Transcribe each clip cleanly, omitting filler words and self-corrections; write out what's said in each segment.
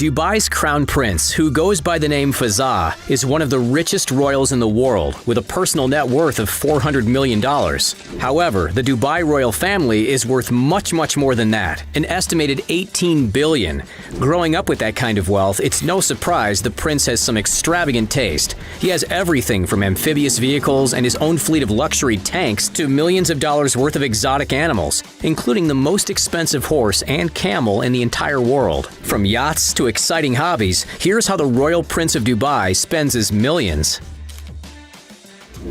Dubai's crown prince, who goes by the name Fazza, is one of the richest royals in the world with a personal net worth of $400 million. However, the Dubai royal family is worth much more than that, an estimated $18 billion. Growing up with that kind of wealth, it's no surprise the prince has some extravagant taste. He has everything from amphibious vehicles and his own fleet of luxury tanks to millions of dollars worth of exotic animals, including the most expensive horse and camel in the entire world. From yachts to exciting hobbies, here's how the Royal Prince of Dubai spends his millions.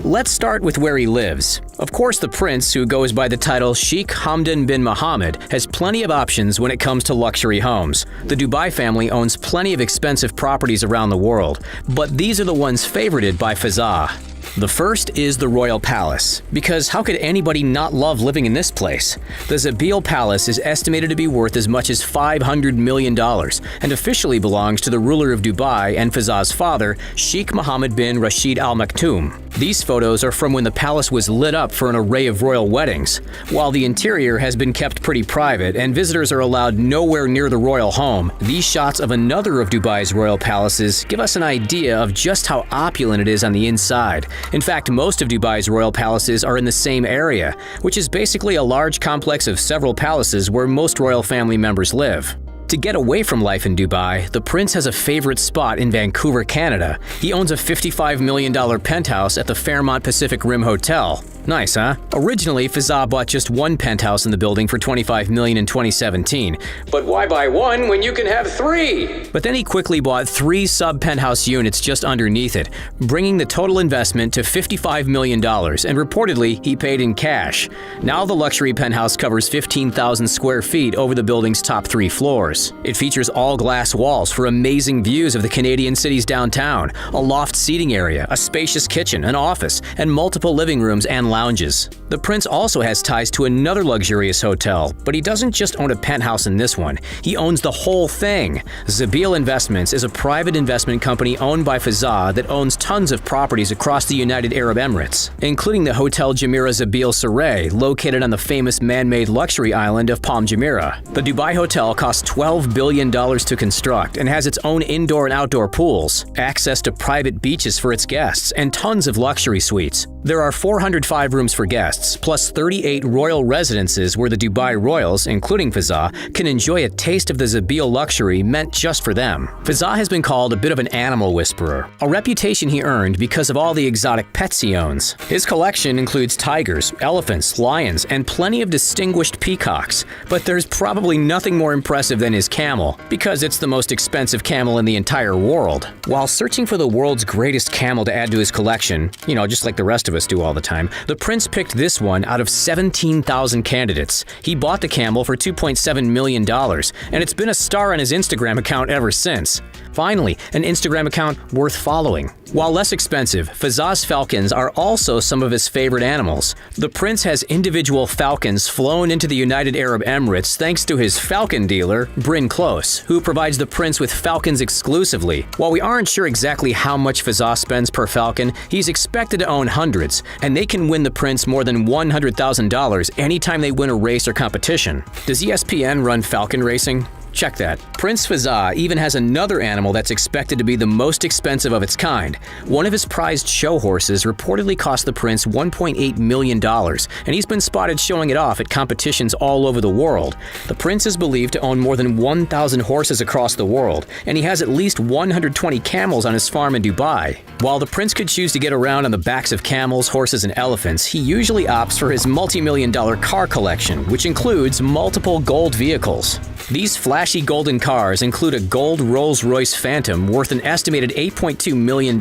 Let's start with where he lives. Of course, the prince, who goes by the title Sheikh Hamdan bin Mohammed, has plenty of options when it comes to luxury homes. The Dubai family owns plenty of expensive properties around the world, but these are the ones favorited by Fazza. The first is the Royal Palace, because how could anybody not love living in this place? The Zabeel Palace is estimated to be worth as much as $500 million and officially belongs to the ruler of Dubai and Fazza's father, Sheikh Mohammed bin Rashid Al Maktoum. These photos are from when the palace was lit up for an array of royal weddings. While the interior has been kept pretty private and visitors are allowed nowhere near the royal home, these shots of another of Dubai's royal palaces give us an idea of just how opulent it is on the inside. In fact, most of Dubai's royal palaces are in the same area, which is basically a large complex of several palaces where most royal family members live. To get away from life in Dubai, the prince has a favorite spot in Vancouver, Canada. He owns a $55 million penthouse at the Fairmont Pacific Rim Hotel. Nice, huh? Originally, Fazza bought just one penthouse in the building for $25 million in 2017. But why buy one when you can have three? But then he quickly bought 3 sub-penthouse units just underneath it, bringing the total investment to $55 million, and reportedly, he paid in cash. Now the luxury penthouse covers 15,000 square feet over the building's top 3 floors. It features all-glass walls for amazing views of the Canadian city's downtown, a loft seating area, a spacious kitchen, an office, and multiple living rooms and lounges. The prince also has ties to another luxurious hotel, but he doesn't just own a penthouse in this one. He owns the whole thing. Zabeel Investments is a private investment company owned by Fazza that owns tons of properties across the United Arab Emirates, including the Hotel Jumeirah Zabeel Saray, located on the famous man-made luxury island of Palm Jumeirah. The Dubai hotel costs $12 billion to construct and has its own indoor and outdoor pools, access to private beaches for its guests, and tons of luxury suites. There are 405 rooms for guests, plus 38 royal residences where the Dubai royals, including Fazza, can enjoy a taste of the Zabeel luxury meant just for them. Fazza has been called a bit of an animal whisperer, a reputation he earned because of all the exotic pets he owns. His collection includes tigers, elephants, lions, and plenty of distinguished peacocks, but there's probably nothing more impressive than his camel, because it's the most expensive camel in the entire world. While searching for the world's greatest camel to add to his collection, just like the rest of us do all the time, the prince picked this one out of 17,000 candidates. He bought the camel for $2.7 million, and it's been a star on his Instagram account ever since. Finally, an Instagram account worth following. While less expensive, Fazza's falcons are also some of his favorite animals. The prince has individual falcons flown into the United Arab Emirates thanks to his falcon dealer, Bryn Close, who provides the prince with falcons exclusively. While we aren't sure exactly how much Fazza spends per falcon, he's expected to own hundreds, and they can win the prince more than $100,000 anytime they win a race or competition. Does ESPN run falcon racing? Check that. Prince Fazza even has another animal that's expected to be the most expensive of its kind. One of his prized show horses reportedly cost the prince $1.8 million, and he's been spotted showing it off at competitions all over the world. The prince is believed to own more than 1,000 horses across the world, and he has at least 120 camels on his farm in Dubai. While the prince could choose to get around on the backs of camels, horses, and elephants, he usually opts for his multi-million-dollar car collection, which includes multiple gold vehicles. These flashy golden cars include a gold Rolls-Royce Phantom worth an estimated $8.2 million.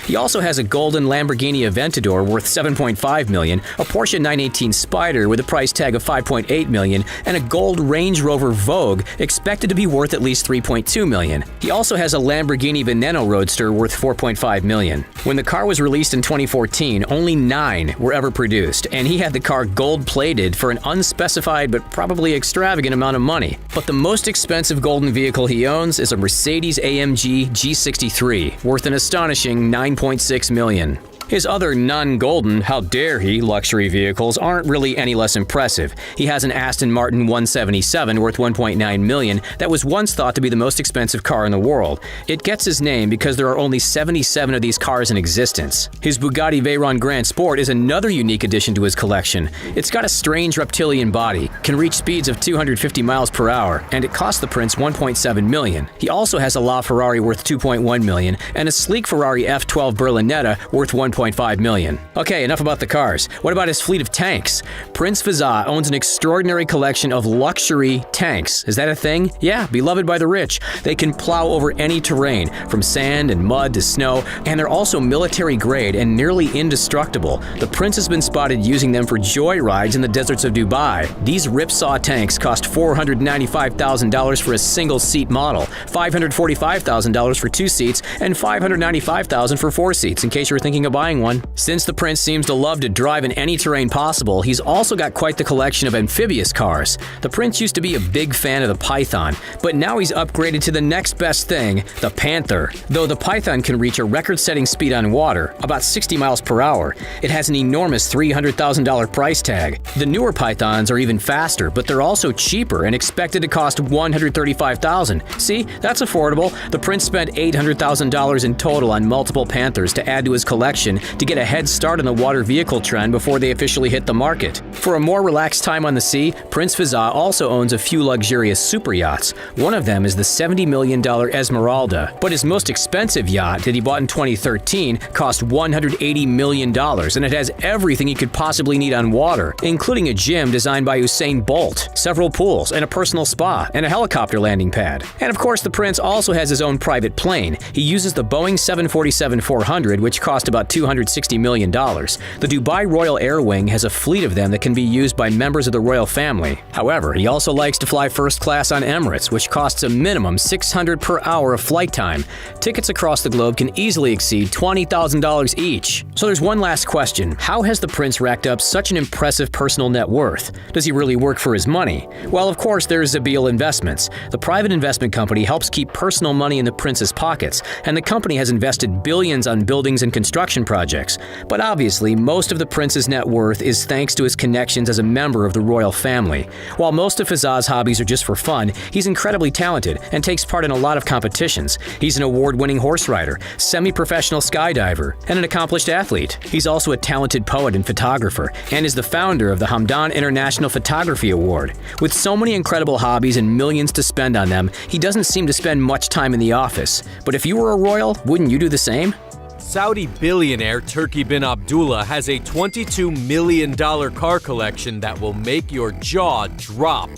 He also has a golden Lamborghini Aventador worth $7.5 million, a Porsche 918 Spyder with a price tag of $5.8 million, and a gold Range Rover Vogue expected to be worth at least $3.2 million. He also has a Lamborghini Veneno Roadster worth $4.5 million. When the car was released in 2014, only 9 were ever produced, and he had the car gold-plated for an unspecified but probably extravagant amount of money. But the most expensive golden vehicle he owns is a Mercedes-AMG G63, worth an astonishing $9.6 million. His other non-golden, how dare he, luxury vehicles aren't really any less impressive. He has an Aston Martin 177 worth $1.9 million that was once thought to be the most expensive car in the world. It gets his name because there are only 77 of these cars in existence. His Bugatti Veyron Grand Sport is another unique addition to his collection. It's got a strange reptilian body, can reach speeds of 250 miles per hour, and it cost the prince $1.7 million. He also has a LaFerrari worth $2.1 million and a sleek Ferrari F12 Berlinetta worth $1.5 million. Okay, enough about the cars. What about his fleet of tanks? Prince Fazza owns an extraordinary collection of luxury tanks. Is that a thing? Yeah, beloved by the rich. They can plow over any terrain, from sand and mud to snow, and they're also military grade and nearly indestructible. The prince has been spotted using them for joyrides in the deserts of Dubai. These ripsaw tanks cost $495,000 for a single-seat model, $545,000 for 2 seats, and $595,000 for 4 seats, in case you were thinking of buying one. Since the prince seems to love to drive in any terrain possible, he's also got quite the collection of amphibious cars. The prince used to be a big fan of the Python, but now he's upgraded to the next best thing, the Panther. Though the Python can reach a record-setting speed on water, about 60 miles per hour, it has an enormous $300,000 price tag. The newer Pythons are even faster, but they're also cheaper and expected to cost $135,000. See, that's affordable. The prince spent $800,000 in total on multiple Panthers to add to his collection to get a head start on the water vehicle trend before they officially hit the market. For a more relaxed time on the sea, Prince Fazza also owns a few luxurious super yachts. One of them is the $70 million Esmeralda, but his most expensive yacht that he bought in 2013 cost $180 million, and it has everything he could possibly need on water, including a gym designed by Usain Bolt, several pools, and a personal spa, and a helicopter landing pad. And of course, the prince also has his own private plane. He uses the Boeing 747-400, which cost about $260 million. The Dubai Royal Air Wing has a fleet of them that can be used by members of the royal family. However, he also likes to fly first class on Emirates, which costs a minimum $600 per hour of flight time. Tickets across the globe can easily exceed $20,000 each. So there's one last question. How has the prince racked up such an impressive personal net worth? Does he really work for his money? Well, of course, there's Zabeel Investments. The private investment company helps keep personal money in the prince's pockets, and the company has invested billions on buildings and construction projects. But obviously, most of the prince's net worth is thanks to his connections as a member of the royal family. While most of Fazza's hobbies are just for fun, he's incredibly talented and takes part in a lot of competitions. He's an award-winning horse rider, semi-professional skydiver, and an accomplished athlete. He's also a talented poet and photographer, and is the founder of the Hamdan International Photography Award. With so many incredible hobbies and millions to spend on them, he doesn't seem to spend much time in the office. But if you were a royal, wouldn't you do the same? Saudi billionaire Turki bin Abdullah has a $22 million car collection that will make your jaw drop.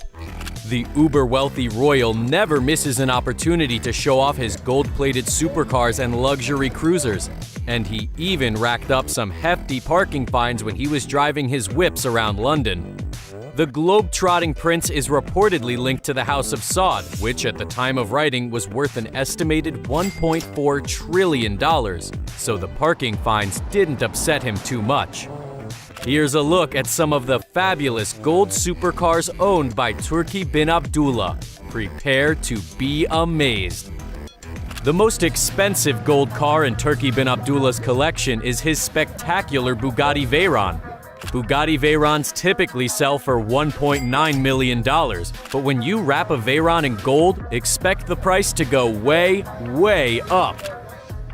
The uber-wealthy royal never misses an opportunity to show off his gold-plated supercars and luxury cruisers, and he even racked up some hefty parking fines when he was driving his whips around London. The globe-trotting prince is reportedly linked to the House of Saud, which at the time of writing was worth an estimated $1.4 trillion, so the parking fines didn't upset him too much. Here's a look at some of the fabulous gold supercars owned by Turki bin Abdullah. Prepare to be amazed. The most expensive gold car in Turki bin Abdullah's collection is his spectacular Bugatti Veyron. Bugatti Veyrons typically sell for $1.9 million, but when you wrap a Veyron in gold, expect the price to go way, way up.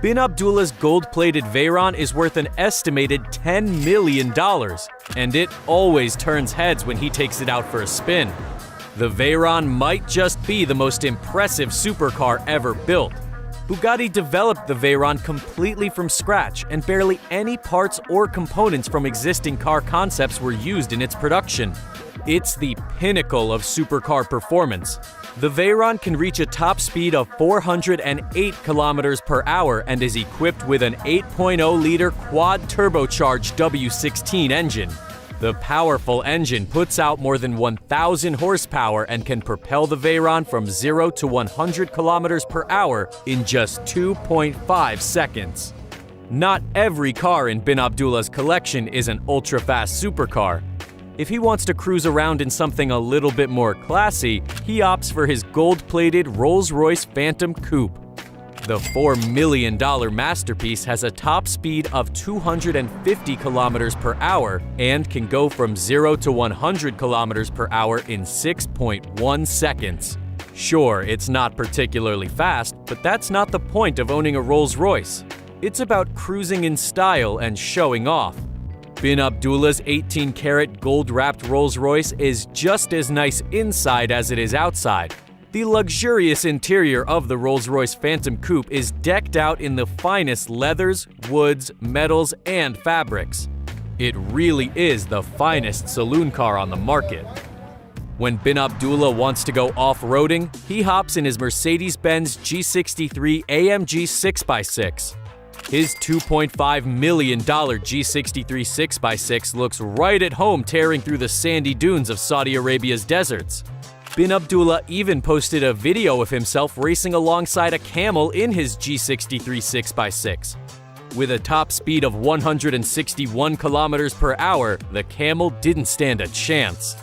Bin Abdullah's gold-plated Veyron is worth an estimated $10 million, and it always turns heads when he takes it out for a spin. The Veyron might just be the most impressive supercar ever built. Bugatti developed the Veyron completely from scratch, and barely any parts or components from existing car concepts were used in its production. It's the pinnacle of supercar performance. The Veyron can reach a top speed of 408 kilometers per hour and is equipped with an 8.0-liter quad-turbocharged W16 engine. The powerful engine puts out more than 1,000 horsepower and can propel the Veyron from 0 to 100 kilometers per hour in just 2.5 seconds. Not every car in bin Abdullah's collection is an ultra-fast supercar. If he wants to cruise around in something a little bit more classy, he opts for his gold-plated Rolls-Royce Phantom Coupe. The $4 million masterpiece has a top speed of 250 kilometers per hour and can go from 0 to 100 kilometers per hour in 6.1 seconds. Sure, it's not particularly fast, but that's not the point of owning a Rolls-Royce. It's about cruising in style and showing off. Bin Abdullah's 18-karat gold-wrapped Rolls-Royce is just as nice inside as it is outside. The luxurious interior of the Rolls-Royce Phantom Coupe is decked out in the finest leathers, woods, metals, and fabrics. It really is the finest saloon car on the market. When Bin Abdullah wants to go off-roading, he hops in his Mercedes-Benz G63 AMG 6x6. His $2.5 million G63 6x6 looks right at home tearing through the sandy dunes of Saudi Arabia's deserts. Bin Abdullah even posted a video of himself racing alongside a camel in his G63 6x6. With a top speed of 161 kilometers per hour, the camel didn't stand a chance.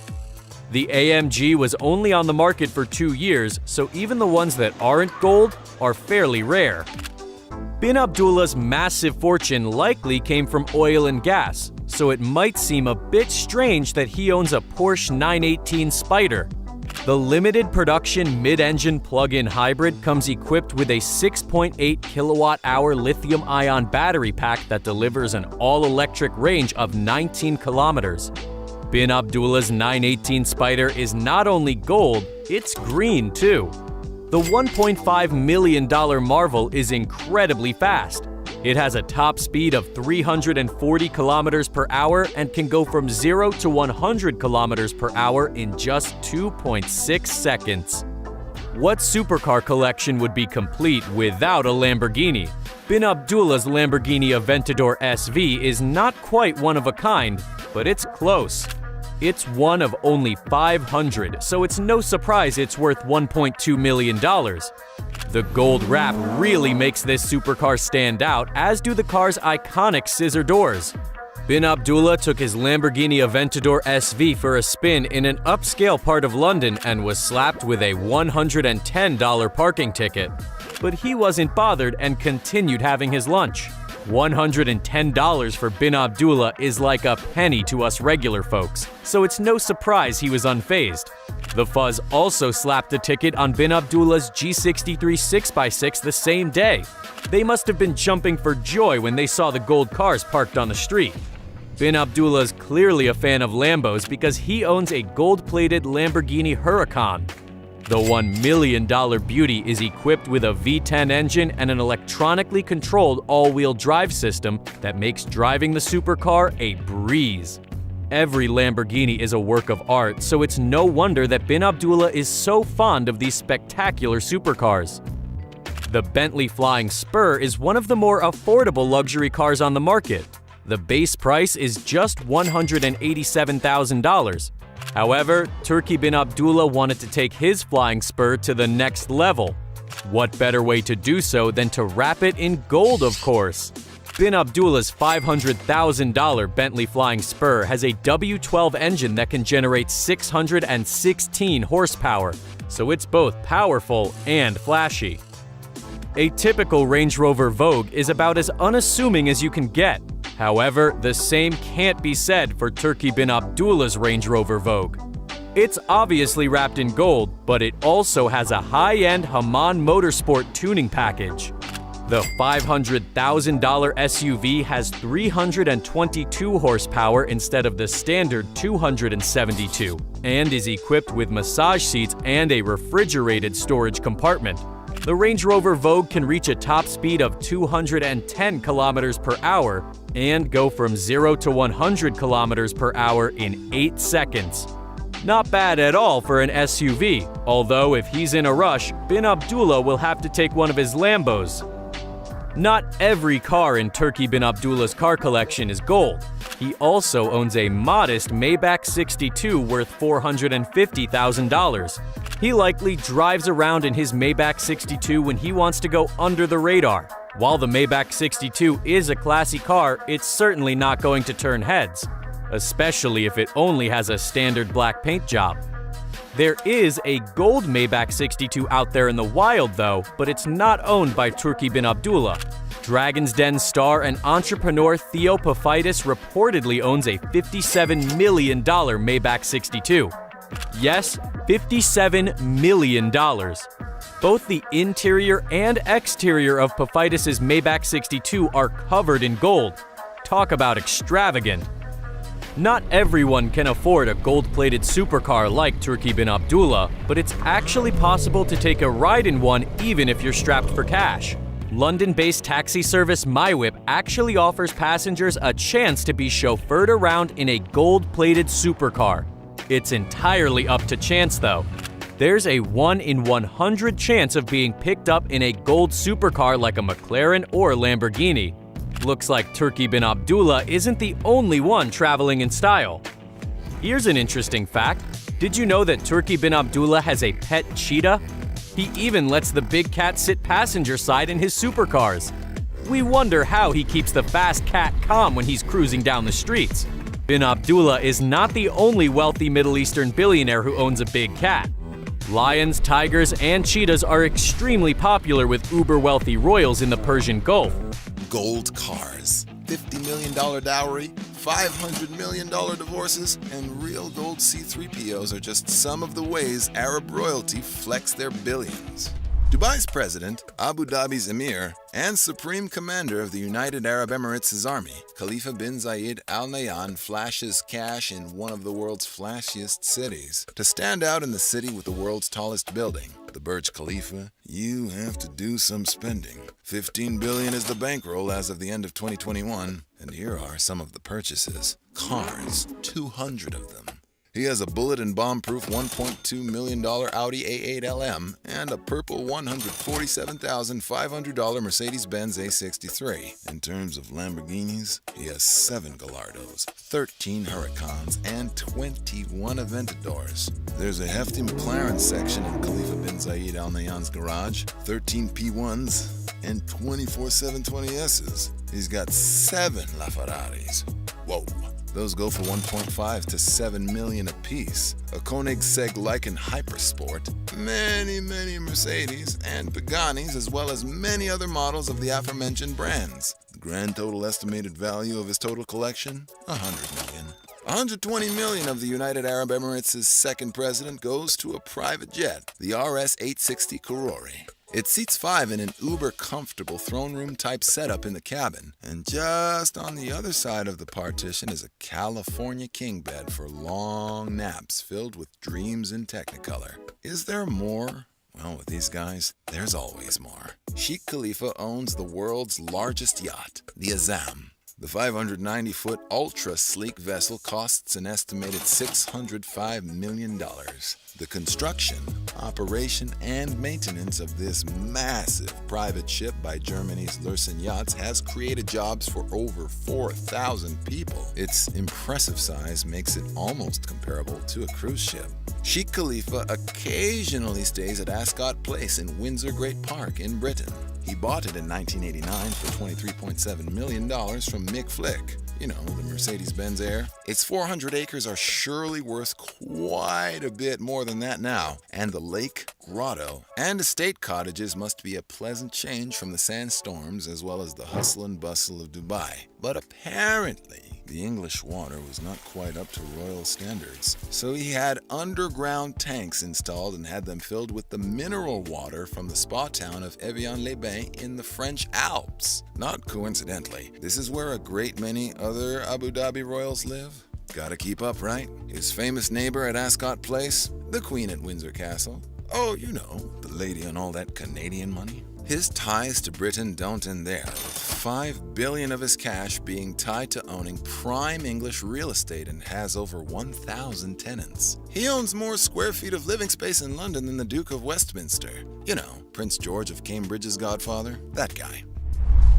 The AMG was only on the market for 2 years, so even the ones that aren't gold are fairly rare. Bin Abdullah's massive fortune likely came from oil and gas, so it might seem a bit strange that he owns a Porsche 918 Spider. The limited production mid-engine plug-in hybrid comes equipped with a 6.8 kilowatt-hour lithium-ion battery pack that delivers an all-electric range of 19 kilometers. Bin Abdullah's 918 Spider is not only gold, it's green too. The $1.5 million Marvel is incredibly fast. It has a top speed of 340 kilometers per hour and can go from 0 to 100 kilometers per hour in just 2.6 seconds. What supercar collection would be complete without a Lamborghini? Bin Abdullah's Lamborghini Aventador SV is not quite one of a kind, but it's close. It's one of only 500, so it's no surprise it's worth $1.2 million. The gold wrap really makes this supercar stand out, as do the car's iconic scissor doors. Bin Abdullah took his Lamborghini Aventador SV for a spin in an upscale part of London and was slapped with a $110 parking ticket. But he wasn't bothered and continued having his lunch. $110 for Bin Abdullah is like a penny to us regular folks, so it's no surprise he was unfazed. The Fuzz also slapped a ticket on Bin Abdullah's G63 6x6 the same day. They must have been jumping for joy when they saw the gold cars parked on the street. Bin Abdullah's clearly a fan of Lambos because he owns a gold-plated Lamborghini Huracan. The $1 million beauty is equipped with a V10 engine and an electronically controlled all-wheel drive system that makes driving the supercar a breeze. Every Lamborghini is a work of art, so it's no wonder that Bin Abdullah is so fond of these spectacular supercars. The Bentley Flying Spur is one of the more affordable luxury cars on the market. The base price is just $187,000. However, Turki Bin Abdullah wanted to take his Flying Spur to the next level. What better way to do so than to wrap it in gold, of course? Bin Abdullah's $500,000 Bentley Flying Spur has a W12 engine that can generate 616 horsepower, so it's both powerful and flashy. A typical Range Rover Vogue is about as unassuming as you can get. However, the same can't be said for Turki Bin Abdullah's Range Rover Vogue. It's obviously wrapped in gold, but it also has a high-end Haman Motorsport tuning package. The $500,000 SUV has 322 horsepower instead of the standard 272, and is equipped with massage seats and a refrigerated storage compartment. The Range Rover Vogue can reach a top speed of 210 kilometers per hour and go from 0 to 100 kilometers per hour in 8 seconds. Not bad at all for an SUV, although if he's in a rush, Bin Abdullah will have to take one of his Lambos. Not every car in Turki Bin Abdullah's car collection is gold. He also owns a modest Maybach 62 worth $450,000. He likely drives around in his Maybach 62 when he wants to go under the radar. While the Maybach 62 is a classy car, it's certainly not going to turn heads, especially if it only has a standard black paint job. There is a gold Maybach 62 out there in the wild though, but it's not owned by Turki bin Abdullah. Dragon's Den star and entrepreneur Theo Paphitis reportedly owns a $57 million Maybach 62. Yes, $57 million. Both the interior and exterior of Paphitis' Maybach 62 are covered in gold. Talk about extravagant. Not everyone can afford a gold-plated supercar like Turki bin Abdullah, but it's actually possible to take a ride in one even if you're strapped for cash. London-based taxi service MyWhip actually offers passengers a chance to be chauffeured around in a gold-plated supercar. It's entirely up to chance though. There's a 1 in 100 chance of being picked up in a gold supercar like a McLaren or Lamborghini. Looks like Turki bin Abdullah isn't the only one traveling in style. Here's an interesting fact. Did you know that Turki bin Abdullah has a pet cheetah? He even lets the big cat sit passenger side in his supercars. We wonder how he keeps the fast cat calm when he's cruising down the streets. Bin Abdullah is not the only wealthy Middle Eastern billionaire who owns a big cat. Lions, tigers, and cheetahs are extremely popular with uber-wealthy royals in the Persian Gulf. Gold cars, $50 million dowry, $500 million divorces, and real gold C-3POs are just some of the ways Arab royalty flex their billions. Dubai's president, Abu Dhabi's emir, and supreme commander of the United Arab Emirates' army, Khalifa bin Zayed Al Nahyan, flashes cash in one of the world's flashiest cities. To stand out in the city with the world's tallest building, the Burj Khalifa, you have to do some spending. $15 billion is the bankroll as of the end of 2021, and here are some of the purchases. Cars, 200 of them. He has a bullet and bomb-proof $1.2 million Audi A8 LM and a purple $147,500 Mercedes-Benz A63. In terms of Lamborghinis, he has 7 Gallardos, 13 Huracans, and 21 Aventadors. There's a hefty McLaren section in Khalifa bin Zayed Al Nahyan's garage, 13 P1s, and 24 720Ss. He's got 7 LaFerraris. Whoa. Those go for $1.5 to $7 million apiece. A Koenigsegg Lykan Hypersport, many Mercedes and Paganis, as well as many other models of the aforementioned brands. The grand total estimated value of his total collection? $100 million. $120 million of the United Arab Emirates' second president goes to a private jet, the RS-860 Khorori. It seats 5 in an uber-comfortable throne room-type setup in the cabin, and just on the other side of the partition is a California king bed for long naps filled with dreams in Technicolor. Is there more? Well, with these guys, there's always more. Sheikh Khalifa owns the world's largest yacht, the Azam. The 590-foot ultra-sleek vessel costs an estimated $605 million. The construction, operation, and maintenance of this massive private ship by Germany's Lürssen Yachts has created jobs for over 4,000 people. Its impressive size makes it almost comparable to a cruise ship. Sheikh Khalifa occasionally stays at Ascot Place in Windsor Great Park in Britain. He bought it in 1989 for $23.7 million from Mick Flick. You know, the Mercedes-Benz heir. Its 400 acres are surely worth quite a bit more than that now. And the lake, grotto, and estate cottages must be a pleasant change from the sandstorms as well as the hustle and bustle of Dubai. But apparently, the English water was not quite up to royal standards, so he had underground tanks installed and had them filled with the mineral water from the spa town of Evian-les-Bains in the French Alps. Not coincidentally, this is where a great many other Abu Dhabi royals live. Gotta keep up, right? His famous neighbor at Ascot Place, the Queen at Windsor Castle. Oh, you know, the lady on all that Canadian money. His ties to Britain don't end there, with $5 billion of his cash being tied to owning prime English real estate and has over 1,000 tenants. He owns more square feet of living space in London than the Duke of Westminster. You know, Prince George of Cambridge's godfather, that guy.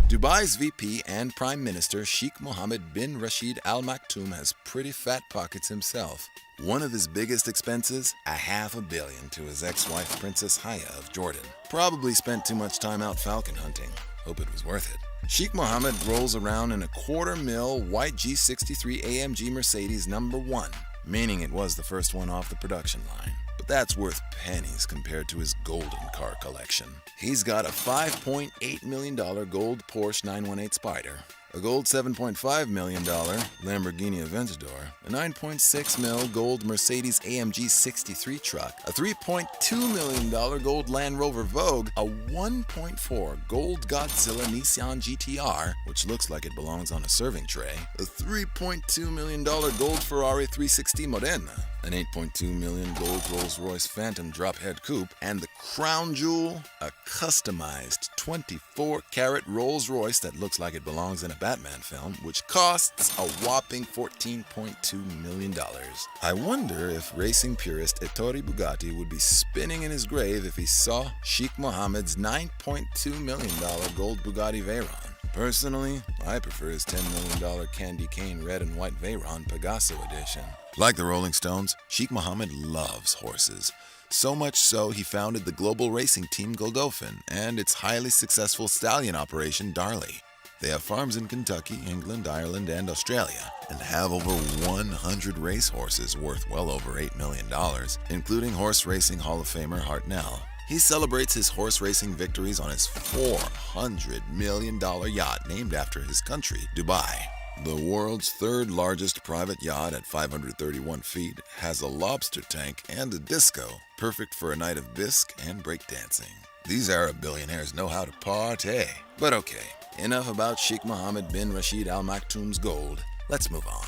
Dubai's VP and Prime Minister Sheikh Mohammed bin Rashid Al Maktoum has pretty fat pockets himself. One of his biggest expenses, $500 million to his ex-wife Princess Haya of Jordan. Probably spent too much time out falcon hunting. Hope it was worth it. Sheikh Mohammed rolls around in a $250,000 white G63 AMG Mercedes No. 1, meaning it was the first one off the production line. But that's worth pennies compared to his golden car collection. He's got a $5.8 million gold Porsche 918 Spider, a gold $7.5 million Lamborghini Aventador, a $9.6 million gold Mercedes-AMG 63 truck, a $3.2 million gold Land Rover Vogue, a $1.4 gold Godzilla Nissan GTR, which looks like it belongs on a serving tray, a $3.2 million gold Ferrari 360 Modena, an $8.2 million gold Rolls-Royce Phantom drop-head coupe, and the crown jewel, a customized 24-karat Rolls-Royce that looks like it belongs in a Batman film, which costs a whopping $14.2 million. I wonder if racing purist Ettore Bugatti would be spinning in his grave if he saw Sheikh Mohammed's $9.2 million gold Bugatti Veyron. Personally, I prefer his $10 million candy cane red and white Veyron Pegaso edition. Like the Rolling Stones, Sheikh Mohammed loves horses. So much so, he founded the global racing team Godolphin and its highly successful stallion operation Darley. They have farms in Kentucky, England, Ireland, and Australia, and have over 100 racehorses worth well over $8 million, including horse racing Hall of Famer Hartnell. He celebrates his horse racing victories on his $400 million yacht named after his country, Dubai. The world's third largest private yacht at 531 feet has a lobster tank and a disco, perfect for a night of bisque and breakdancing. These Arab billionaires know how to party. But okay, enough about Sheikh Mohammed bin Rashid Al Maktoum's gold. Let's move on.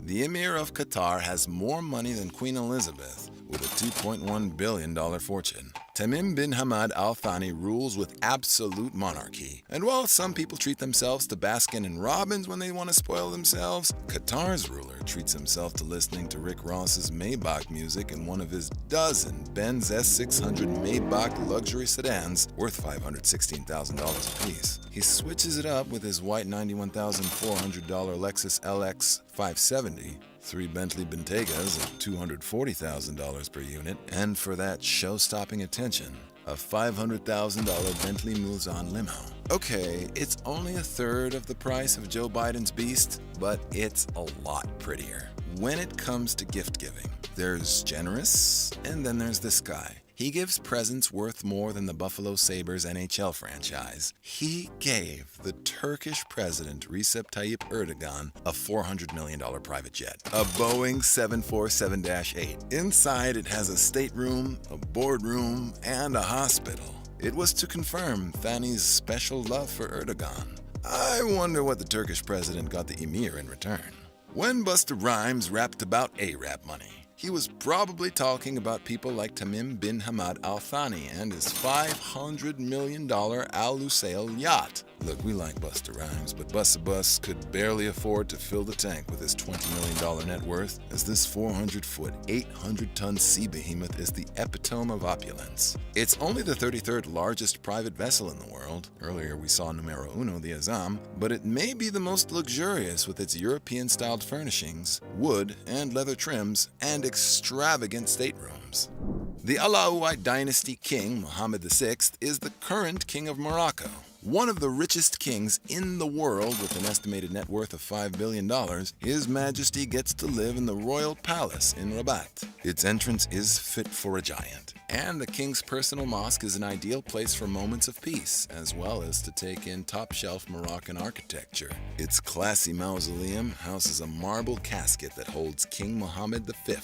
The Emir of Qatar has more money than Queen Elizabeth, with a $2.1 billion fortune. Tamim bin Hamad Al Thani rules with absolute monarchy. And while some people treat themselves to Baskin and Robbins when they want to spoil themselves, Qatar's ruler treats himself to listening to Rick Ross's Maybach music in one of his dozen Benz S600 Maybach luxury sedans worth $516,000 apiece. He switches it up with his white $91,400 Lexus LX 570, 3 Bentley Bentegas of $240,000 per unit, and for that show-stopping attention, a $500,000 Bentley Mulsanne limo. Okay, it's only a third of the price of Joe Biden's Beast, but it's a lot prettier. When it comes to gift giving, there's generous, and then there's this guy. He gives presents worth more than the Buffalo Sabres NHL franchise. He gave the Turkish president Recep Tayyip Erdogan a $400 million private jet, a Boeing 747-8. Inside it has a stateroom, a boardroom, and a hospital. It was to confirm Thani's special love for Erdogan. I wonder what the Turkish president got the emir in return. When Busta Rhymes rapped about Arab money, he was probably talking about people like Tamim bin Hamad Al Thani and his $500 million Al Lusail yacht. Look, we like Busta Rhymes, but Busta Bus could barely afford to fill the tank with his $20 million net worth, as this 400-foot, 800-ton sea behemoth is the epitome of opulence. It's only the 33rd largest private vessel in the world. Earlier we saw numero uno, the Azam, but it may be the most luxurious with its European-styled furnishings, wood and leather trims, and extravagant staterooms. The Alauite dynasty king, Mohammed VI, is the current king of Morocco. One of the richest kings in the world with an estimated net worth of $5 billion, His Majesty gets to live in the royal palace in Rabat. Its entrance is fit for a giant, and the king's personal mosque is an ideal place for moments of peace, as well as to take in top-shelf Moroccan architecture. Its classy mausoleum houses a marble casket that holds King Mohammed V,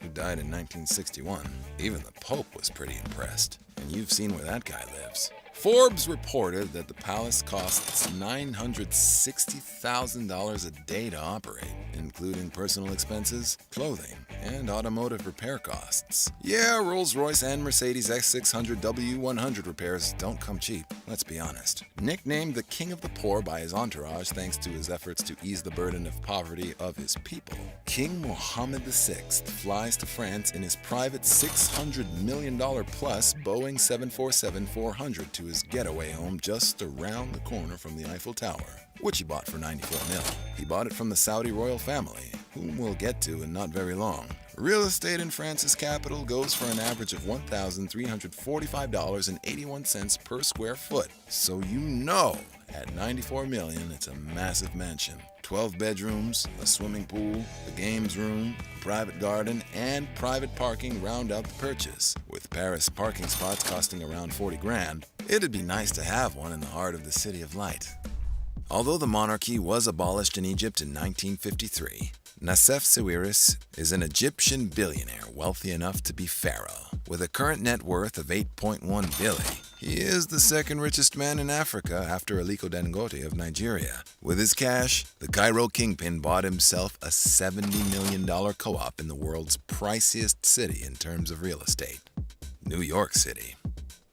who died in 1961. Even the Pope was pretty impressed, and you've seen where that guy lives. Forbes reported that the palace costs $960,000 a day to operate, including personal expenses, clothing, and automotive repair costs. Yeah, Rolls-Royce and Mercedes X600 W100 repairs don't come cheap, let's be honest. Nicknamed the King of the Poor by his entourage thanks to his efforts to ease the burden of poverty of his people, King Mohammed VI flies to France in his private $600 million plus Boeing 747-400 to his getaway home just around the corner from the Eiffel Tower, which he bought for $94 million. He bought it from the Saudi royal family, whom we'll get to in not very long. Real estate in France's capital goes for an average of $1,345.81 per square foot. So you know, at $94 million, it's a massive mansion. 12 bedrooms, a swimming pool, a games room, a private garden, and private parking round out the purchase. With Paris parking spots costing around 40 grand, it'd be nice to have one in the heart of the City of Light. Although the monarchy was abolished in Egypt in 1953, Nassef Sawiris is an Egyptian billionaire wealthy enough to be pharaoh. With a current net worth of 8.1 billion, he is the second richest man in Africa after Aliko Dangote of Nigeria. With his cash, the Cairo kingpin bought himself a $70 million co-op in the world's priciest city in terms of real estate, New York City.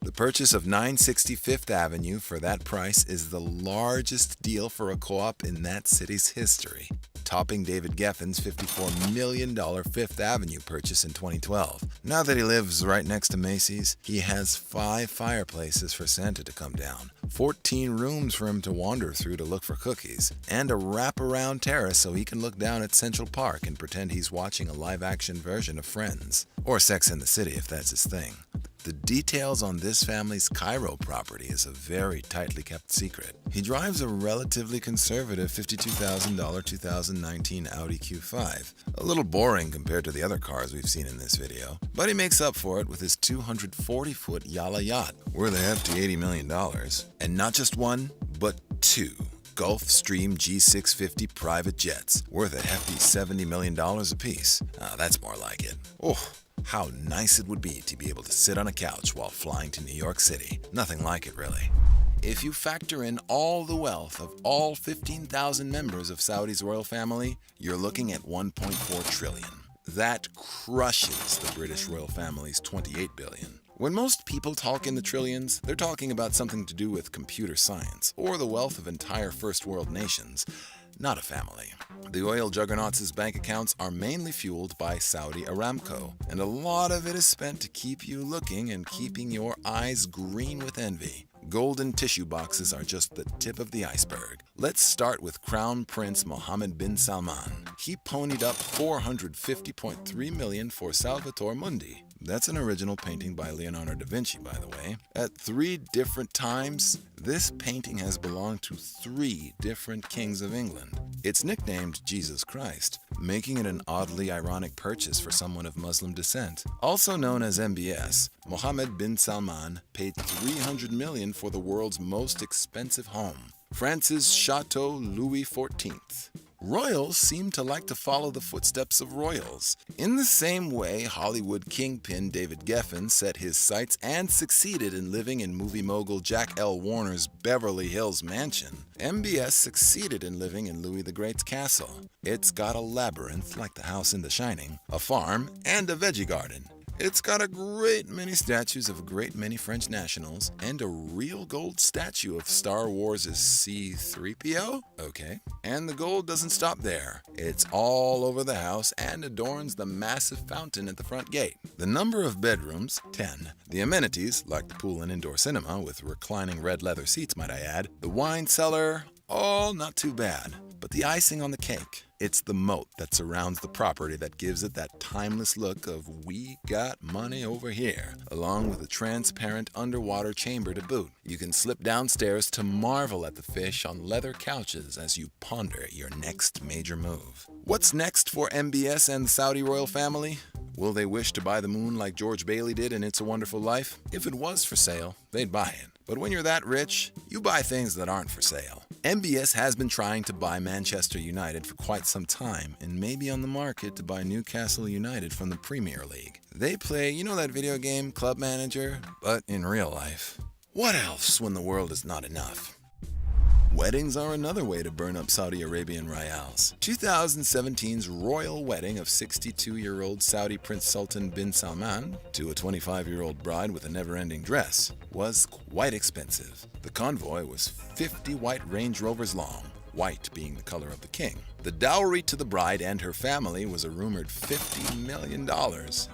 The purchase of 960 Fifth Avenue for that price is the largest deal for a co-op in that city's history, topping David Geffen's $54 million Fifth Avenue purchase in 2012. Now that he lives right next to Macy's, he has 5 fireplaces for Santa to come down, 14 rooms for him to wander through to look for cookies, and a wraparound terrace so he can look down at Central Park and pretend he's watching a live-action version of Friends, or Sex and the City if that's his thing. The details on this family's Cairo property is a very tightly kept secret. He drives a relatively conservative $52,000 2019 Audi Q5. A little boring compared to the other cars we've seen in this video, but he makes up for it with his 240-foot Yala yacht, worth a hefty $80 million. And not just one, but 2 Gulfstream G650 private jets, worth a hefty $70 million apiece. That's more like it. Oh, how nice it would be to be able to sit on a couch while flying to New York City. Nothing like it, really. If you factor in all the wealth of all 15,000 members of Saudi's royal family, you're looking at 1.4 trillion. That crushes the British royal family's 28 billion. When most people talk in the trillions, they're talking about something to do with computer science or the wealth of entire first world nations, not a family. The oil juggernaut's bank accounts are mainly fueled by Saudi Aramco, and a lot of it is spent to keep you looking and keeping your eyes green with envy. Golden tissue boxes are just the tip of the iceberg. Let's start with Crown Prince Mohammed bin Salman. He ponied up $450.3 million for Salvator Mundi. That's an original painting by Leonardo da Vinci, by the way. At 3 different times, this painting has belonged to 3 different kings of England. It's nicknamed Jesus Christ, making it an oddly ironic purchase for someone of Muslim descent. Also known as MBS, Mohammed bin Salman paid $300 million for the world's most expensive home, France's Chateau Louis XIV. Royals seem to like to follow the footsteps of royals. In the same way Hollywood kingpin David Geffen set his sights and succeeded in living in movie mogul Jack L. Warner's Beverly Hills mansion, MBS succeeded in living in Louis the Great's castle. It's got a labyrinth like the house in The Shining, a farm, and a veggie garden. It's got a great many statues of a great many French nationals and a real gold statue of Star Wars' C-3PO? Okay. And the gold doesn't stop there. It's all over the house and adorns the massive fountain at the front gate. The number of bedrooms, 10. The amenities, like the pool and indoor cinema with reclining red leather seats, might I add. The wine cellar, all not too bad. But the icing on the cake, it's the moat that surrounds the property that gives it that timeless look of "we got money over here," along with a transparent underwater chamber to boot. You can slip downstairs to marvel at the fish on leather couches as you ponder your next major move. What's next for MBS and the Saudi royal family? Will they wish to buy the moon like George Bailey did in It's a Wonderful Life? If it was for sale, they'd buy it. But when you're that rich, you buy things that aren't for sale. MBS has been trying to buy Manchester United for quite some time and may be on the market to buy Newcastle United from the Premier League. They play, you know that video game, Club Manager, but in real life. What else when the world is not enough? Weddings are another way to burn up Saudi Arabian rials. 2017's royal wedding of 62-year-old Saudi Prince Sultan bin Salman to a 25-year-old bride with a never-ending dress was quite expensive. The convoy was 50 white Range Rovers long, white being the color of the king. The dowry to the bride and her family was a rumored $50 million,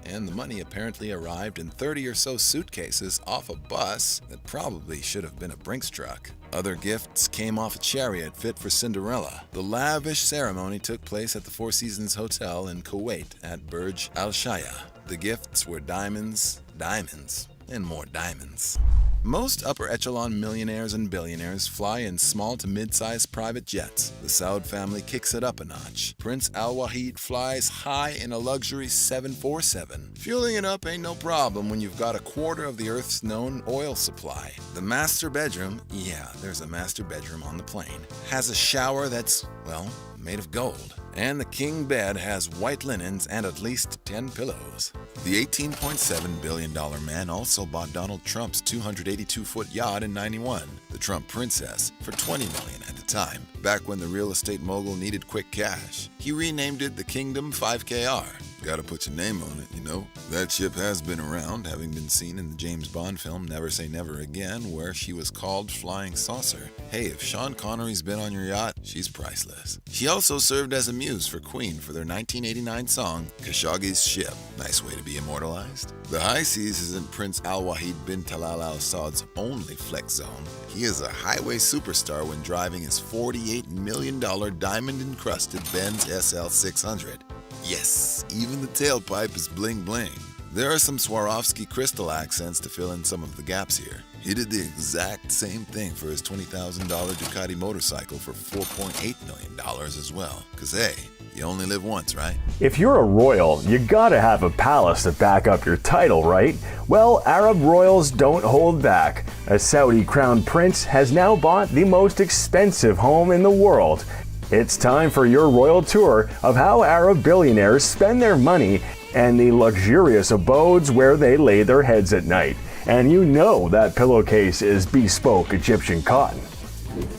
and the money apparently arrived in 30 or so suitcases off a bus that probably should have been a Brinks truck. Other gifts came off a chariot fit for Cinderella. The lavish ceremony took place at the Four Seasons Hotel in Kuwait at Burj Al Shaya. The gifts were diamonds, and more diamonds. Most upper-echelon millionaires and billionaires fly in small to mid-sized private jets. The Saud family kicks it up a notch. Prince Al Wahid flies high in a luxury 747. Fueling it up ain't no problem when you've got a quarter of the Earth's known oil supply. The master bedroom, yeah, there's a master bedroom on the plane, has a shower that's, well, made of gold. And the king bed has white linens and at least 10 pillows. The $18.7 billion man also bought Donald Trump's 282-foot yacht in '91, the Trump Princess, for $20 million at the time, back when the real estate mogul needed quick cash. He renamed it the Kingdom 5KR. Gotta put your name on it, you know. That ship has been around, having been seen in the James Bond film Never Say Never Again, where she was called Flying Saucer. Hey, if Sean Connery's been on your yacht, she's priceless. She also served as a muse for Queen for their 1989 song, Khashoggi's Ship. Nice way to be immortalized. The high seas isn't Prince Al Wahid bin Talal Al Saud's only flex zone. He is a highway superstar when driving his $48 million diamond-encrusted Benz SL 600. Yes, even the tailpipe is bling bling. There are some Swarovski crystal accents to fill in some of the gaps here. He did the exact same thing for his $20,000 Ducati motorcycle for $4.8 million as well. Cause hey, you only live once, right? If you're a royal, you gotta have a palace to back up your title, right? Well, Arab royals don't hold back. A Saudi crown prince has now bought the most expensive home in the world. It's time for your royal tour of how Arab billionaires spend their money and the luxurious abodes where they lay their heads at night. And you know that pillowcase is bespoke Egyptian cotton.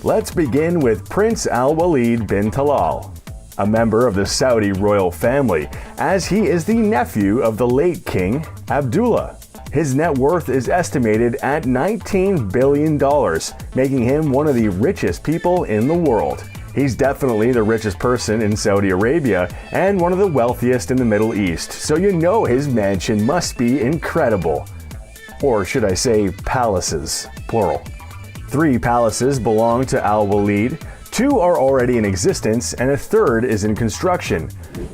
Let's begin with Prince Al Walid bin Talal, a member of the Saudi royal family, as he is the nephew of the late King Abdullah. His net worth is estimated at $19 billion, making him one of the richest people in the world. He's definitely the richest person in Saudi Arabia and one of the wealthiest in the Middle East, so you know his mansion must be incredible. Or should I say palaces, plural. 3 palaces belong to Al Walid, 2 are already in existence, and a third is in construction.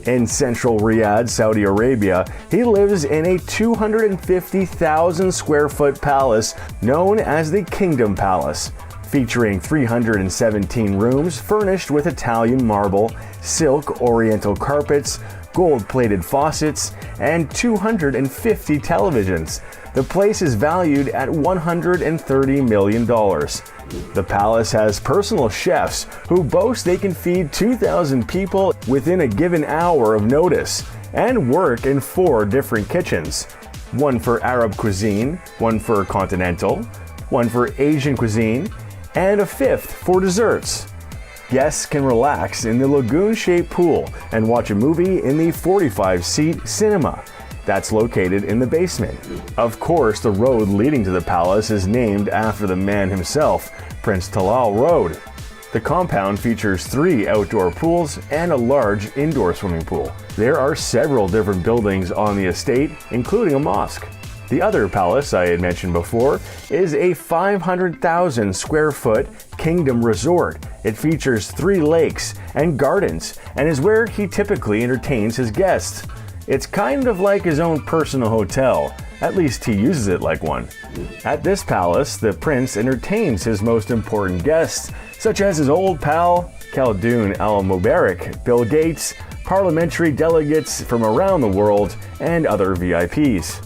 In central Riyadh, Saudi Arabia, he lives in a 250,000 square foot palace known as the Kingdom Palace, featuring 317 rooms furnished with Italian marble, silk oriental carpets, gold-plated faucets, and 250 televisions. The place is valued at $130 million. The palace has personal chefs who boast they can feed 2,000 people within a given hour of notice and work in 4 different kitchens. One for Arab cuisine, one for continental, one for Asian cuisine, and a 5th for desserts. Guests can relax in the lagoon-shaped pool and watch a movie in the 45-seat cinema that's located in the basement. Of course, the road leading to the palace is named after the man himself, Prince Talal Road. The compound features 3 outdoor pools and a large indoor swimming pool. There are several different buildings on the estate, including a mosque. The other palace I had mentioned before is a 500,000 square foot Kingdom Resort. It features 3 lakes and gardens and is where he typically entertains his guests. It's kind of like his own personal hotel, at least he uses it like one. At this palace, the prince entertains his most important guests, such as his old pal, Khaldoon Al-Mubarak, Bill Gates, parliamentary delegates from around the world, and other VIPs.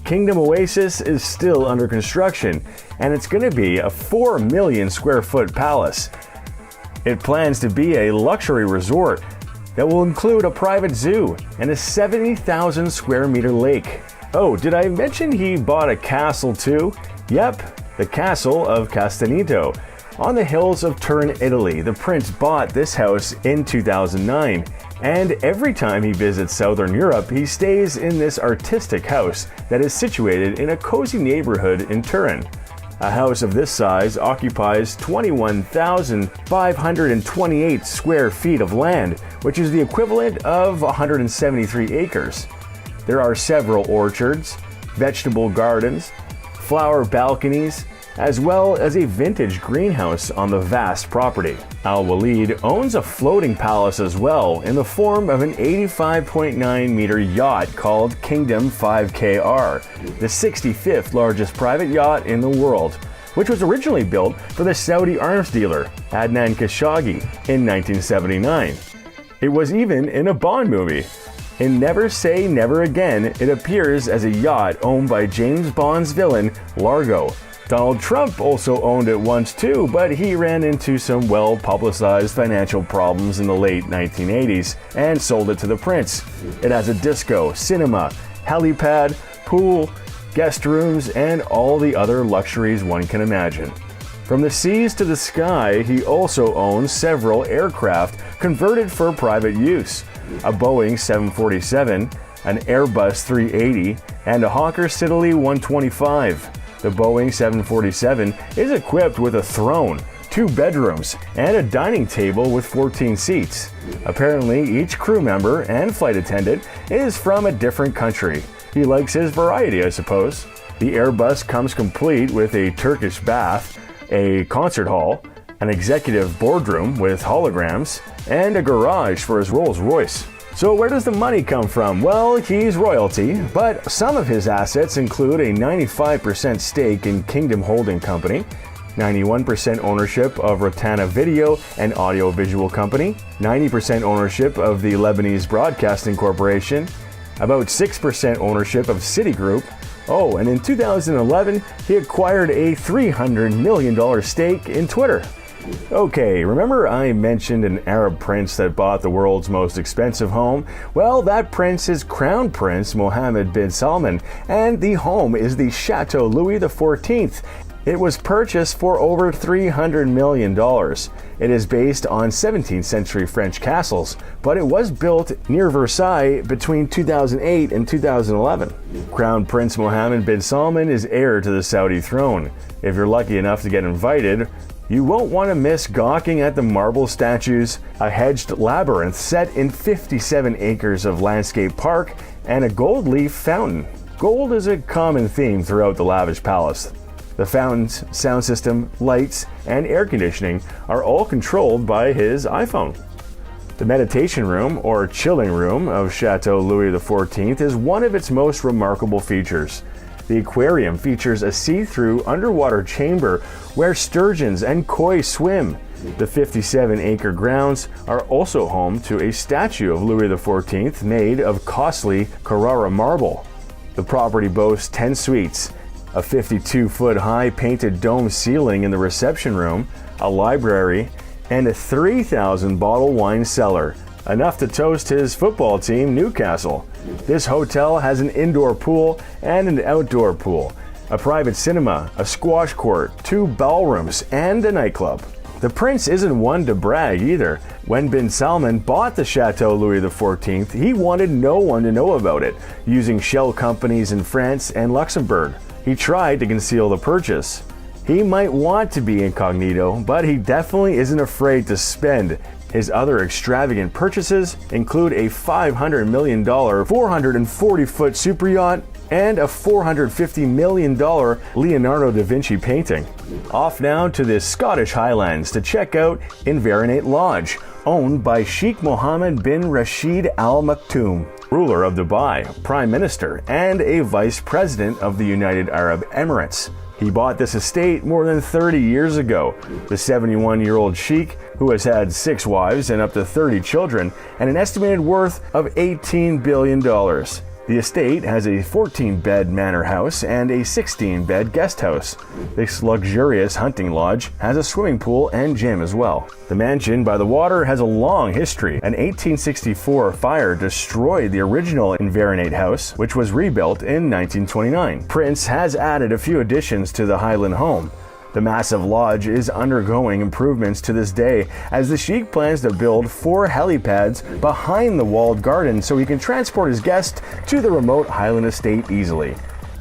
Kingdom Oasis is still under construction, and it's going to be a 4 million square foot palace. It plans to be a luxury resort that will include a private zoo and a 70,000 square meter lake. Oh, did I mention he bought a castle too? Yep, the castle of Castanito. On the hills of Turin, Italy, the prince bought this house in 2009. And every time he visits Southern Europe, he stays in this artistic house that is situated in a cozy neighborhood in Turin. A house of this size occupies 21,528 square feet of land, which is the equivalent of 173 acres. There are several orchards, vegetable gardens, flower balconies, as well as a vintage greenhouse on the vast property. Al Walid owns a floating palace as well in the form of an 85.9-meter yacht called Kingdom 5KR, the 65th largest private yacht in the world, which was originally built for the Saudi arms dealer Adnan Khashoggi in 1979. It was even in a Bond movie. In Never Say Never Again, it appears as a yacht owned by James Bond's villain, Largo. Donald Trump also owned it once too, but he ran into some well-publicized financial problems in the late 1980s and sold it to the prince. It has a disco, cinema, helipad, pool, guest rooms, and all the other luxuries one can imagine. From the seas to the sky, he also owns several aircraft converted for private use. A Boeing 747, an Airbus 380, and a Hawker Siddeley 125. The Boeing 747 is equipped with a throne, 2 bedrooms, and a dining table with 14 seats. Apparently, each crew member and flight attendant is from a different country. He likes his variety, I suppose. The Airbus comes complete with a Turkish bath, a concert hall, an executive boardroom with holograms, and a garage for his Rolls-Royce. So where does the money come from? Well, he's royalty, but some of his assets include a 95% stake in Kingdom Holding Company, 91% ownership of Rotana Video and Audio-Visual Company, 90% ownership of the Lebanese Broadcasting Corporation, about 6% ownership of Citigroup. Oh, and in 2011, he acquired a $300 million stake in Twitter. Okay, remember I mentioned an Arab prince that bought the world's most expensive home? Well, that prince is Crown Prince Mohammed bin Salman, and the home is the Chateau Louis XIV. It was purchased for over $300 million. It is based on 17th century French castles, but it was built near Versailles between 2008 and 2011. Crown Prince Mohammed bin Salman is heir to the Saudi throne. If you're lucky enough to get invited, you won't want to miss gawking at the marble statues, a hedged labyrinth set in 57 acres of landscape park, and a gold leaf fountain. Gold is a common theme throughout the lavish palace. The fountains, sound system, lights, and air conditioning are all controlled by his iPhone. The meditation room, or chilling room, of Chateau Louis XIV is one of its most remarkable features. The aquarium features a see-through underwater chamber where sturgeons and koi swim. The 57-acre grounds are also home to a statue of Louis XIV made of costly Carrara marble. The property boasts 10 suites, a 52-foot-high painted dome ceiling in the reception room, a library, and a 3,000-bottle wine cellar, enough to toast his football team, Newcastle. This hotel has an indoor pool and an outdoor pool, a private cinema, a squash court, 2 ballrooms, and a nightclub. The prince isn't one to brag either. When bin Salman bought the Chateau Louis XIV, he wanted no one to know about it, using shell companies in France and Luxembourg. He tried to conceal the purchase. He might want to be incognito, but he definitely isn't afraid to spend. His other extravagant purchases include a $500 million 440-foot super yacht and a $450 million Leonardo da Vinci painting. Off now to the Scottish Highlands to check out Inveronate Lodge, owned by Sheikh Mohammed bin Rashid Al Maktoum, ruler of Dubai, Prime Minister, and a Vice President of the United Arab Emirates. He bought this estate more than 30 years ago. The 71-year-old sheikh, who has had 6 wives and up to 30 children, and an estimated worth of $18 billion. The estate has a 14-bed manor house and a 16-bed guest house. This luxurious hunting lodge has a swimming pool and gym as well. The mansion by the water has a long history. An 1864 fire destroyed the original Inveronate house, which was rebuilt in 1929. Prince has added a few additions to the Highland home. The massive lodge is undergoing improvements to this day, as the Sheikh plans to build 4 helipads behind the walled garden so he can transport his guests to the remote Highland estate easily.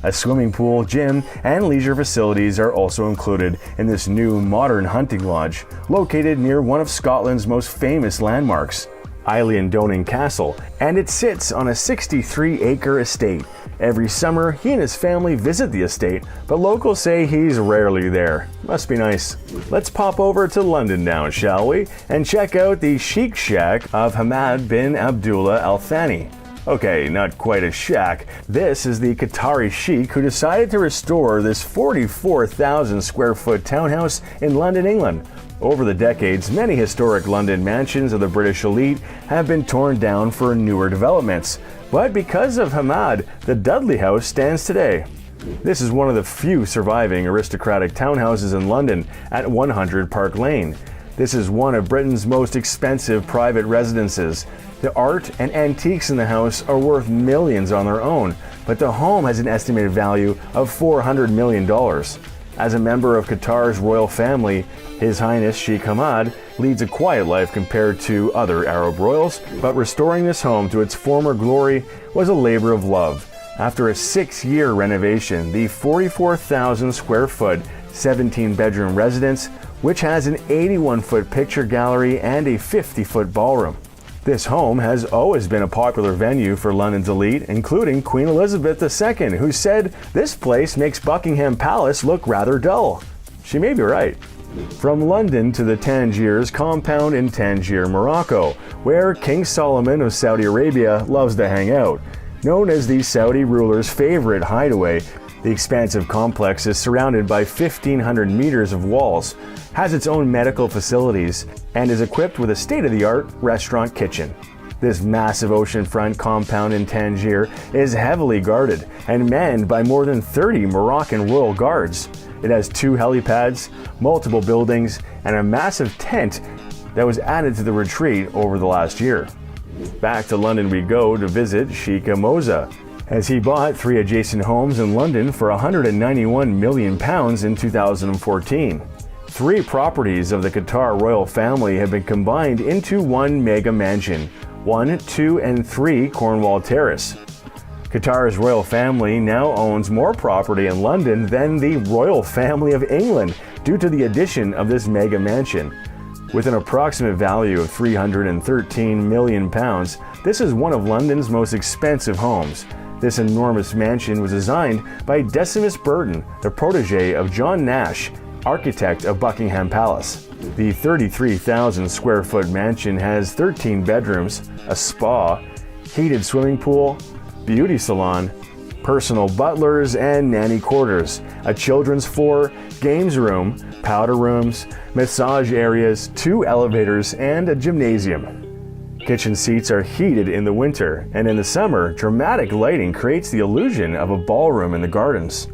A swimming pool, gym, and leisure facilities are also included in this new modern hunting lodge, located near one of Scotland's most famous landmarks, Eilean Doning Castle, and it sits on a 63-acre estate. Every summer, he and his family visit the estate, but locals say he's rarely there. Must be nice. Let's pop over to London now, shall we? And check out the chic shack of Hamad bin Abdullah Al Thani. Okay, not quite a shack. This is the Qatari sheik who decided to restore this 44,000 square foot townhouse in London, England. Over the decades, many historic London mansions of the British elite have been torn down for newer developments. But because of Hamad, the Dudley House stands today. This is one of the few surviving aristocratic townhouses in London at 100 Park Lane. This is one of Britain's most expensive private residences. The art and antiques in the house are worth millions on their own, but the home has an estimated value of $400 million. As a member of Qatar's royal family, His Highness Sheikh Hamad leads a quiet life compared to other Arab royals, but restoring this home to its former glory was a labor of love. After a 6-year renovation, the 44,000 square foot, 17-bedroom residence, which has an 81-foot picture gallery and a 50-foot ballroom. This home has always been a popular venue for London's elite, including Queen Elizabeth II, who said this place makes Buckingham Palace look rather dull. She may be right. From London to the Tangiers compound in Tangier, Morocco, where King Solomon of Saudi Arabia loves to hang out. Known as the Saudi ruler's favorite hideaway, the expansive complex is surrounded by 1,500 meters of walls, has its own medical facilities, and is equipped with a state-of-the-art restaurant kitchen. This massive oceanfront compound in Tangier is heavily guarded and manned by more than 30 Moroccan royal guards. It has 2 helipads, multiple buildings, and a massive tent that was added to the retreat over the last year. Back to London we go to visit Sheikh Moza, as he bought 3 adjacent homes in London for £191 million in 2014. 3 properties of the Qatar royal family have been combined into one mega mansion, 1, 2, and 3 Cornwall Terrace. Qatar's royal family now owns more property in London than the royal family of England due to the addition of this mega mansion. With an approximate value of £313 million, this is one of London's most expensive homes. This enormous mansion was designed by Decimus Burton, the protege of John Nash, architect of Buckingham Palace. The 33,000 square foot mansion has 13 bedrooms, a spa, heated swimming pool, beauty salon, personal butlers and nanny quarters, a children's floor, games room, powder rooms, massage areas, 2 elevators, and a gymnasium. Kitchen seats are heated in the winter, and in the summer, dramatic lighting creates the illusion of a ballroom in the gardens.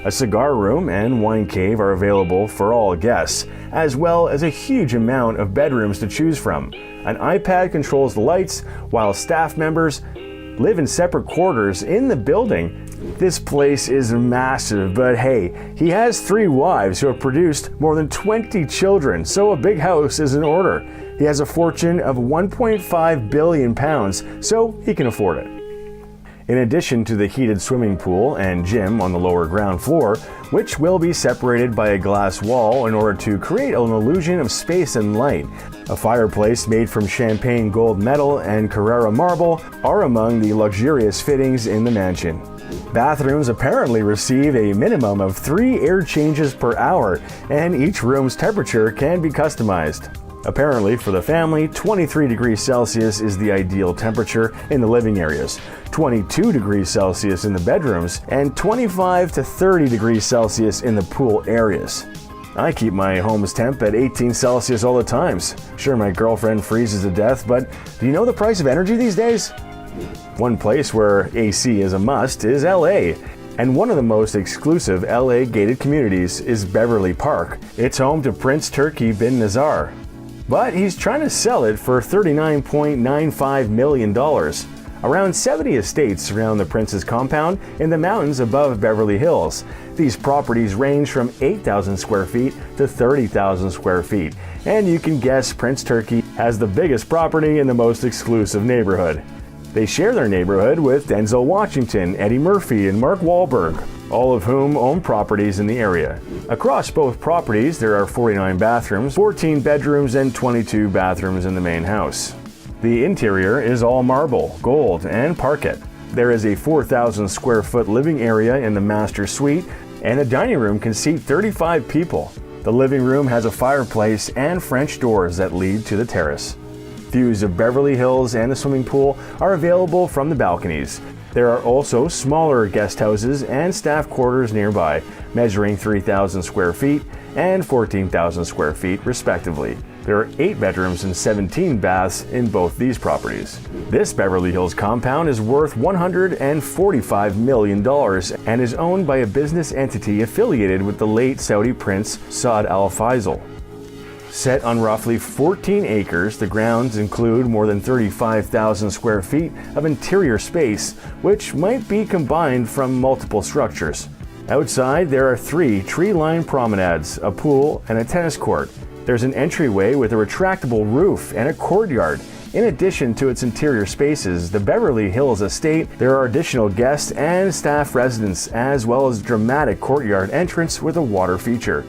A cigar room and wine cave are available for all guests, as well as a huge amount of bedrooms to choose from. An iPad controls the lights, while staff members live in separate quarters in the building. This place is massive, but hey, he has 3 wives who have produced more than 20 children, so a big house is in order. He has a fortune of £1.5 billion, so he can afford it. In addition to the heated swimming pool and gym on the lower ground floor, which will be separated by a glass wall in order to create an illusion of space and light, a fireplace made from champagne gold metal and Carrara marble are among the luxurious fittings in the mansion. Bathrooms apparently receive a minimum of 3 air changes per hour, and each room's temperature can be customized. Apparently, for the family, 23 degrees Celsius is the ideal temperature in the living areas, 22 degrees Celsius in the bedrooms, and 25 to 30 degrees Celsius in the pool areas. I keep my home's temp at 18 Celsius all the times. Sure, my girlfriend freezes to death, but do you know the price of energy these days? One place where AC is a must is LA. And one of the most exclusive LA gated communities is Beverly Park. It's home to Prince Turki bin Nazar. But he's trying to sell it for $39.95 million. Around 70 estates surround the prince's compound in the mountains above Beverly Hills. These properties range from 8,000 square feet to 30,000 square feet, and you can guess Prince Turki has the biggest property in the most exclusive neighborhood. They share their neighborhood with Denzel Washington, Eddie Murphy, and Mark Wahlberg, all of whom own properties in the area. Across both properties, there are 49 bathrooms, 14 bedrooms, and 22 bathrooms in the main house. The interior is all marble, gold, and parquet. There is a 4,000 square foot living area in the master suite, and a dining room can seat 35 people. The living room has a fireplace and French doors that lead to the terrace. Views of Beverly Hills and the swimming pool are available from the balconies. There are also smaller guest houses and staff quarters nearby, measuring 3,000 square feet and 14,000 square feet respectively. There are 8 bedrooms and 17 baths in both these properties. This Beverly Hills compound is worth $145 million and is owned by a business entity affiliated with the late Saudi Prince Saud Al Faisal. Set on roughly 14 acres, the grounds include more than 35,000 square feet of interior space, which might be combined from multiple structures. Outside, there are 3 tree-lined promenades, a pool, and a tennis court. There's an entryway with a retractable roof and a courtyard. In addition to its interior spaces, the Beverly Hills estate, there are additional guest and staff residence, as well as a dramatic courtyard entrance with a water feature.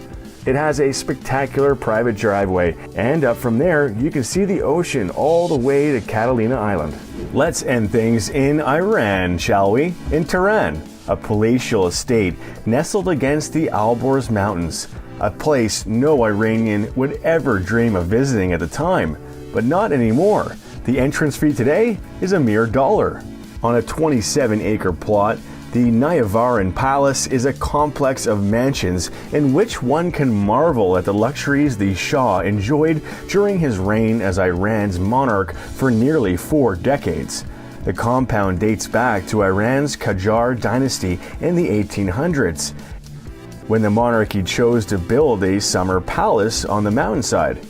It has a spectacular private driveway, and up from there, you can see the ocean all the way to Catalina Island. Let's end things in Iran, shall we? In Tehran, a palatial estate nestled against the Alborz Mountains, a place no Iranian would ever dream of visiting at the time, but not anymore. The entrance fee today is a mere $1. On a 27-acre plot, the Nayavaran Palace is a complex of mansions in which one can marvel at the luxuries the Shah enjoyed during his reign as Iran's monarch for nearly 4 decades. The compound dates back to Iran's Qajar dynasty in the 1800s, when the monarchy chose to build a summer palace on the mountainside.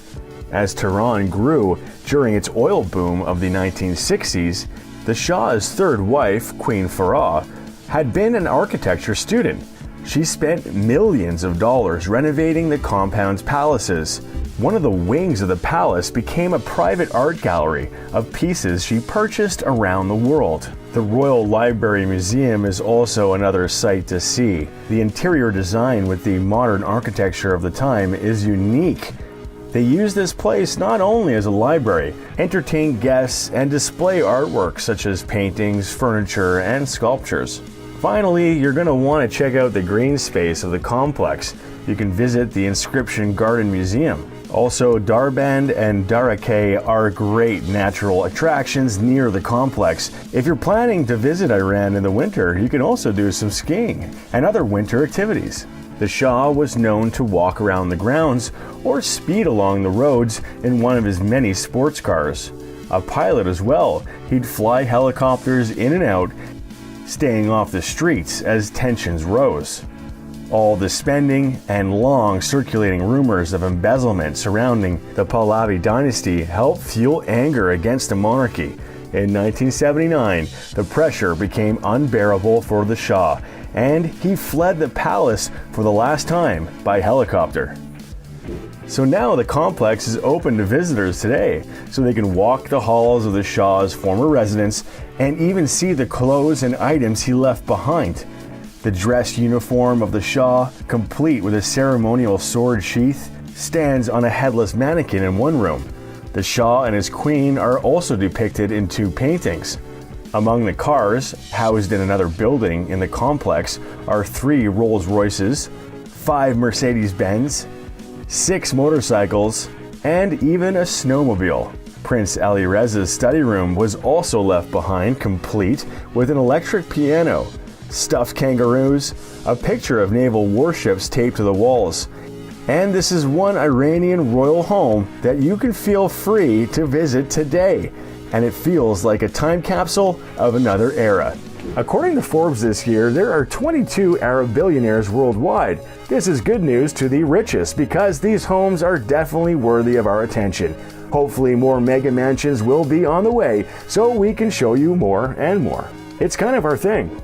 As Tehran grew during its oil boom of the 1960s, the Shah's third wife, Queen Farah, had been an architecture student. She spent millions of dollars renovating the compound's palaces. One of the wings of the palace became a private art gallery of pieces she purchased around the world. The Royal Library Museum is also another sight to see. The interior design with the modern architecture of the time is unique. They use this place not only as a library, entertain guests, and display artwork such as paintings, furniture, and sculptures. Finally, you're going to want to check out the green space of the complex. You can visit the Inscription Garden Museum. Also, Darband and Darakeh are great natural attractions near the complex. If you're planning to visit Iran in the winter, you can also do some skiing and other winter activities. The Shah was known to walk around the grounds or speed along the roads in one of his many sports cars. A pilot as well, he'd fly helicopters in and out, staying off the streets as tensions rose. All the spending and long circulating rumors of embezzlement surrounding the Pahlavi dynasty helped fuel anger against the monarchy. In 1979, the pressure became unbearable for the Shah, and he fled the palace for the last time by helicopter. So now the complex is open to visitors today, so they can walk the halls of the Shah's former residence and even see the clothes and items he left behind. The dress uniform of the Shah, complete with a ceremonial sword sheath, stands on a headless mannequin in one room. The Shah and his queen are also depicted in 2 paintings. Among the cars, housed in another building in the complex, are 3 Rolls-Royces, 5 Mercedes-Benz, 6 motorcycles, and even a snowmobile. Prince Ali Reza's study room was also left behind, complete with an electric piano, stuffed kangaroos, a picture of naval warships taped to the walls. And this is one Iranian royal home that you can feel free to visit today, and it feels like a time capsule of another era. According to Forbes this year, there are 22 Arab billionaires worldwide. This is good news to the richest because these homes are definitely worthy of our attention. Hopefully more mega mansions will be on the way so we can show you more and more. It's kind of our thing.